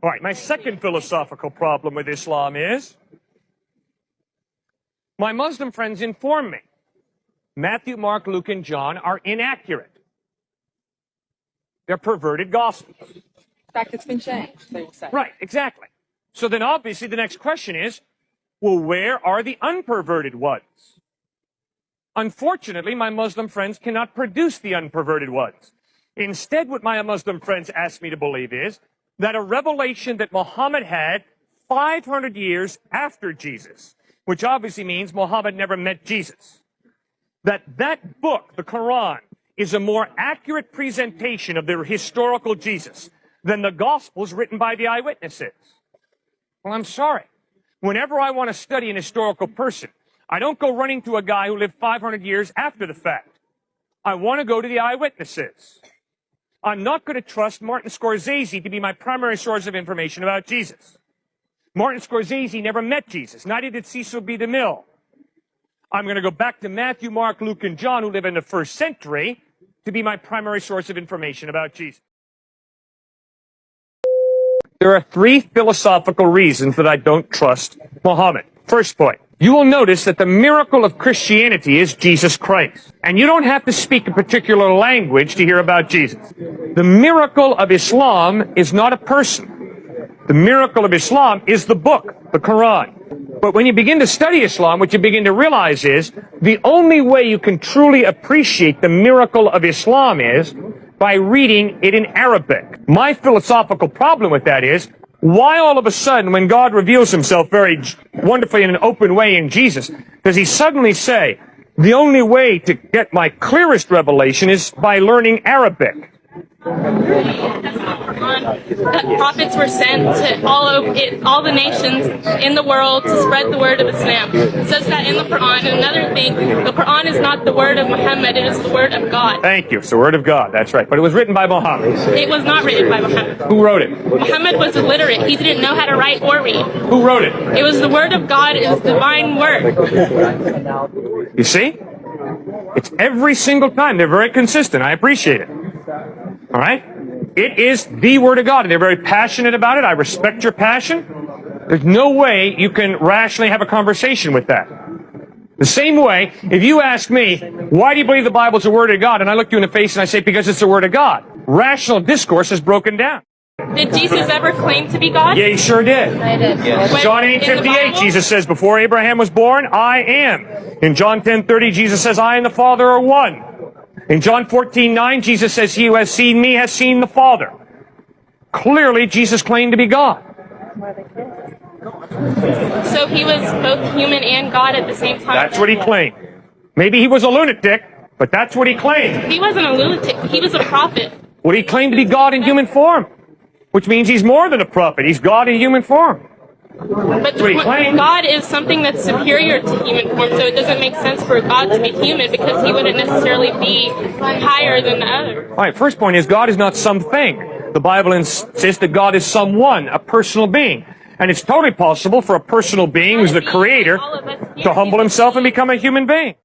All right, my second philosophical problem with Islam is my Muslim friends inform me Matthew, Mark, Luke, and John are inaccurate. They're perverted gospels. In fact, it's been changed, they will say. Right, exactly. So then obviously the next question is, well, where are the unperverted ones? Unfortunately, my Muslim friends cannot produce the unperverted ones. Instead, what my Muslim friends ask me to believe is that a revelation that Muhammad had 500 years after Jesus, which obviously means Muhammad never met Jesus, that book, the Quran, is a more accurate presentation of the historical Jesus than the Gospels written by the eyewitnesses. Well, I'm sorry. Whenever I want to study an historical person, I don't go running to a guy who lived 500 years after the fact. I want to go to the eyewitnesses. I'm not going to trust Martin Scorsese to be my primary source of information about Jesus. Martin Scorsese never met Jesus. Neither did Cecil B. DeMille. I'm going to go back to Matthew, Mark, Luke, and John, who live in the first century, to be my primary source of information about Jesus. There are three philosophical reasons that I don't trust Muhammad. First point. You will notice that the miracle of Christianity is Jesus Christ. And you don't have to speak a particular language to hear about Jesus. The miracle of Islam is not a person. The miracle of Islam is the book, the Quran. But when you begin to study Islam, what you begin to realize is the only way you can truly appreciate the miracle of Islam is by reading it in Arabic. My philosophical problem with that is, why all of a sudden, when God reveals himself very wonderfully in an open way in Jesus, does he suddenly say, the only way to get my clearest revelation is by learning Arabic? Prophets were sent to all the nations in the world to spread the word of Islam. It says that in the Quran. And another thing, the Quran is not the word of Muhammad, it is the word of God. Thank you. It's the word of God. That's right. But it was written by Muhammad. It was not written by Muhammad. Who wrote it? Muhammad was illiterate. He didn't know how to write or read. Who wrote it? It was the word of God. It is divine word. You see? It's every single time. They're very consistent. I appreciate it. All right? It is the Word of God, and they're very passionate about it. I respect your passion. There's no way you can rationally have a conversation with that. The same way, if you ask me, why do you believe the Bible's the Word of God? And I look you in the face and I say, because it's the Word of God. Rational discourse is broken down. Did Jesus ever claim to be God? Yeah, he sure did. Yes. John 8:58, Jesus says, before Abraham was born, I am. In John 10:30, Jesus says, I and the Father are one. In John 14:9, Jesus says, he who has seen me has seen the Father. Clearly, Jesus claimed to be God. So he was both human and God at the same time? That's what he claimed. Maybe he was a lunatic, but that's what he claimed. He wasn't a lunatic. He was a prophet. Well, he claimed to be God in human form, which means he's more than a prophet. He's God in human form. But God is something that's superior to human form, so it doesn't make sense for God to be human because he wouldn't necessarily be higher than the other. All right, first point is God is not something. The Bible insists that God is someone, a personal being. And it's totally possible for a personal being who's the creator to humble himself and become a human being.